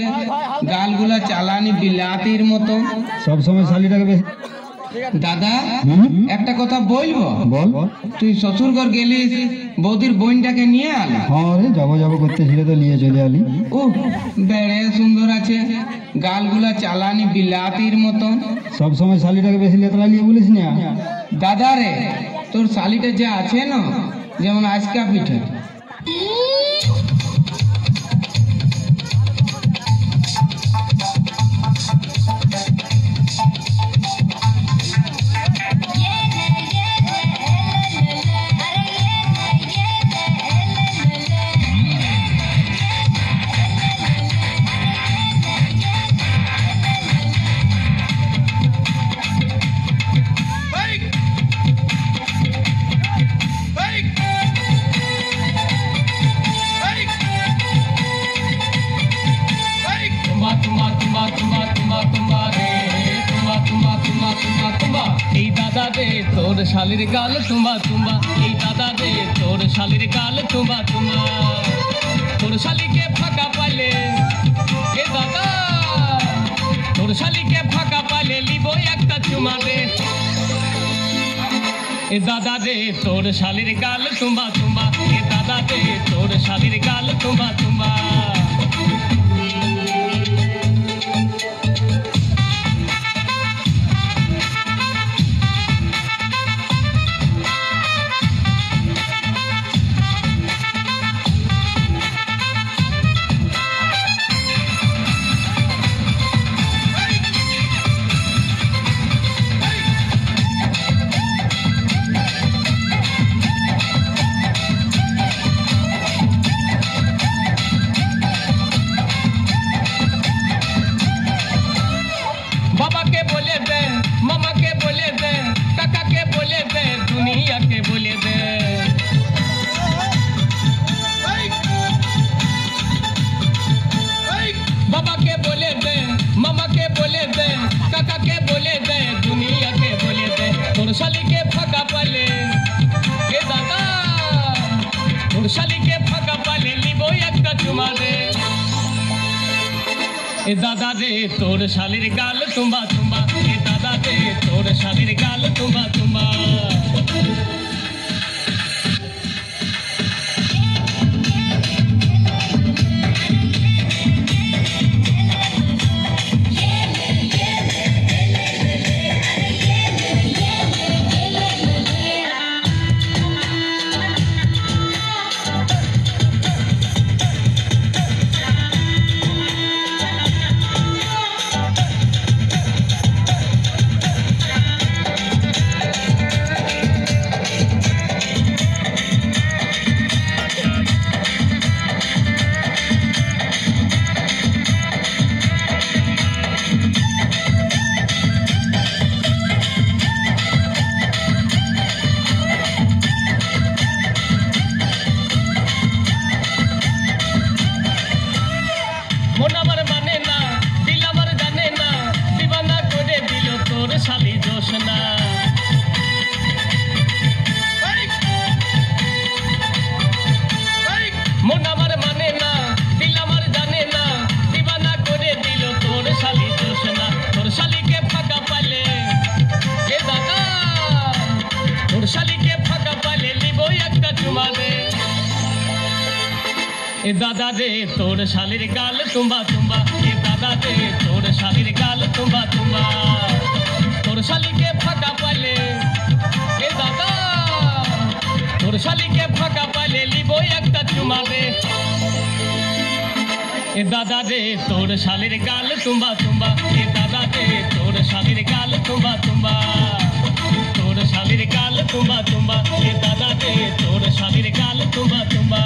আছে, গালগুলা চালানি বিলাতির মতো। সব সময় শালিটাকে বেশি। দাদা একটা কথা বলবো? বল। তুই শ্বশুর ঘর গেলিস, বৌদির বোনটাকে নিয়ে আলি? হ্যাঁ রে, যাবো করতেছিল তো নিয়ে চলে আলি। ও বেড়ে সুন্দর আছে, গালগুলা চালানি বিলাতির মতন। সব সময় শালিটাকে বেশি লেতরা নিয়ে বলিস না। দাদা রে, তোর শালিটা যে আছে না, যেমন আজকা পিঠে। दादा दे तोर शालिर गाल तुम्बा तुम्बा, दादा दे तोर शालिर गाल तुम्बा तुम्बा। तोर शाली के फाका पाले दादा, तोर शाली के फाका पाले लिबो एक चुमा दे। दादा दे तोर शालिर गाल तुम्बा तुम्बा, दादा दे तोर शालिर गाल तुम्बा तुम्बा। बाबा के बोले दे, मामा के बोले दे, काका के बोले दे, दुनिया के बोले दे। बाबा के बोले दे, मामा के बोले दे, काका के बोले दे, दुनिया के बोले दे। तोर शाली के फाका पाले दादा, तोर शाली के फाका पाले लिबो एक चुमा दे। दादा दे तोर शालिर गाल तुम्बा तुम्बा, दादा दे तोर शालिर गाल तुम्बा तुम्बा। मोनावर माने ना, दिलावर जाने ना, दीवाना कोडे दिलो तोर शाली जोशना। मोनावर माने ना, दिलावर जाने ना, दीवाना कोडे दिलो तोर शाली जोशना। तोर शाली के फाका पाले दादा, तोर शाली के फाका पाले लिबो एक चुमा दे। दादा दे तोर शालिर गाल तुम्बा तुम्बा, दादा दे तोर शालिर गाल तुम्बा तुम्बा। तोर शाली के फाका पाले दादा, तोर शाली के फाका पाले लिबो एक चुमा दे। दादा दे तोर शालिर गाल तुम्बा तुम्बा, दादा दे तोर शालिर गाल तुम्बा तुम्बा। तोर शालिर गाल तुम्बा तुम्बा, दादा दे तोर शालिर गाल तुम्बा तुम्बा।